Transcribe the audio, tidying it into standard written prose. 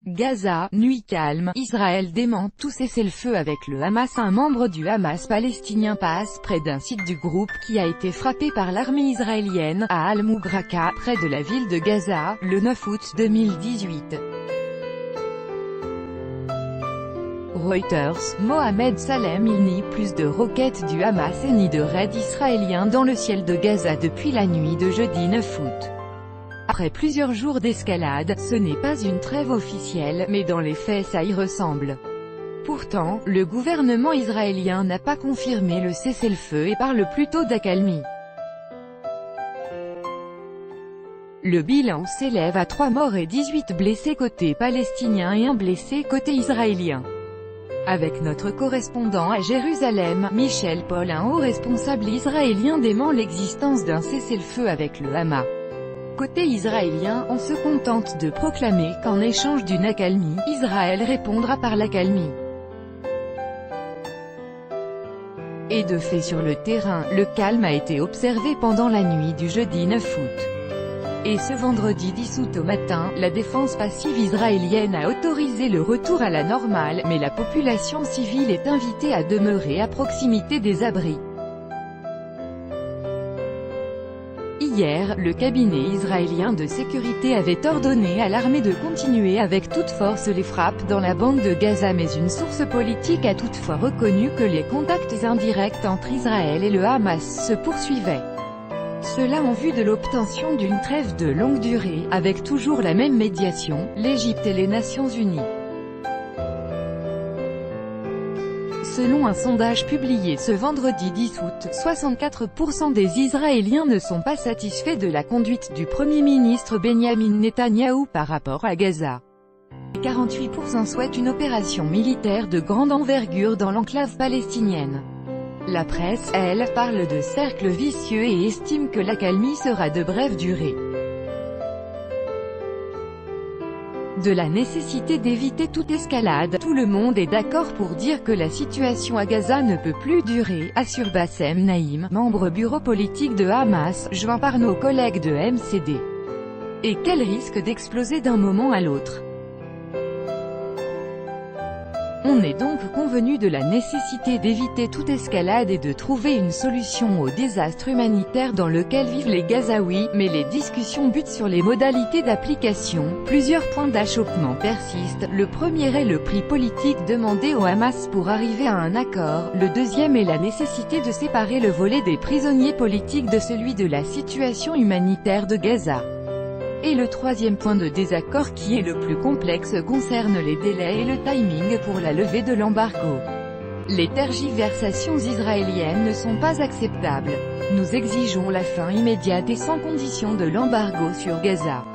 Gaza, nuit calme, Israël dément tout cessez-le-feu avec le Hamas. Un membre du Hamas palestinien passe près d'un site du groupe qui a été frappé par l'armée israélienne, à Al-Mugraka, près de la ville de Gaza, le 9 août 2018. Reuters, Mohamed Salem. Il n'y a plus de roquettes du Hamas et ni de raids israéliens dans le ciel de Gaza depuis la nuit de jeudi 9 août. Après plusieurs jours d'escalade, ce n'est pas une trêve officielle, mais dans les faits ça y ressemble. Pourtant, le gouvernement israélien n'a pas confirmé le cessez-le-feu et parle plutôt d'accalmie. Le bilan s'élève à 3 morts et 18 blessés côté palestinien et 1 blessé côté israélien. Avec notre correspondant à Jérusalem, Michel Paul, un haut responsable israélien dément l'existence d'un cessez-le-feu avec le Hamas. Côté israélien, on se contente de proclamer qu'en échange d'une accalmie, Israël répondra par l'accalmie. Et de fait sur le terrain, le calme a été observé pendant la nuit du jeudi 9 août. Et ce vendredi 10 août au matin, la défense passive israélienne a autorisé le retour à la normale, mais la population civile est invitée à demeurer à proximité des abris. Hier, le cabinet israélien de sécurité avait ordonné à l'armée de continuer avec toute force les frappes dans la bande de Gaza, mais une source politique a toutefois reconnu que les contacts indirects entre Israël et le Hamas se poursuivaient. Cela en vue de l'obtention d'une trêve de longue durée, avec toujours la même médiation, l'Égypte et les Nations Unies. Selon un sondage publié ce vendredi 10 août, 64% des Israéliens ne sont pas satisfaits de la conduite du Premier ministre Benyamin Netanyahou par rapport à Gaza. 48% souhaitent une opération militaire de grande envergure dans l'enclave palestinienne. La presse, elle, parle de cercle vicieux et estime que l'accalmie sera de brève durée. De la nécessité d'éviter toute escalade, tout le monde est d'accord pour dire que la situation à Gaza ne peut plus durer, assure Bassem Naïm, membre bureau politique de Hamas, joint par nos collègues de MCD. Et qu'elle risque d'exploser d'un moment à l'autre. On est donc convenu de la nécessité d'éviter toute escalade et de trouver une solution au désastre humanitaire dans lequel vivent les Gazaouis, mais les discussions butent sur les modalités d'application. Plusieurs points d'achoppement persistent. Le premier est le prix politique demandé au Hamas pour arriver à un accord. Le deuxième est la nécessité de séparer le volet des prisonniers politiques de celui de la situation humanitaire de Gaza. Et le troisième point de désaccord, qui est le plus complexe, concerne les délais et le timing pour la levée de l'embargo. Les tergiversations israéliennes ne sont pas acceptables. Nous exigeons la fin immédiate et sans condition de l'embargo sur Gaza.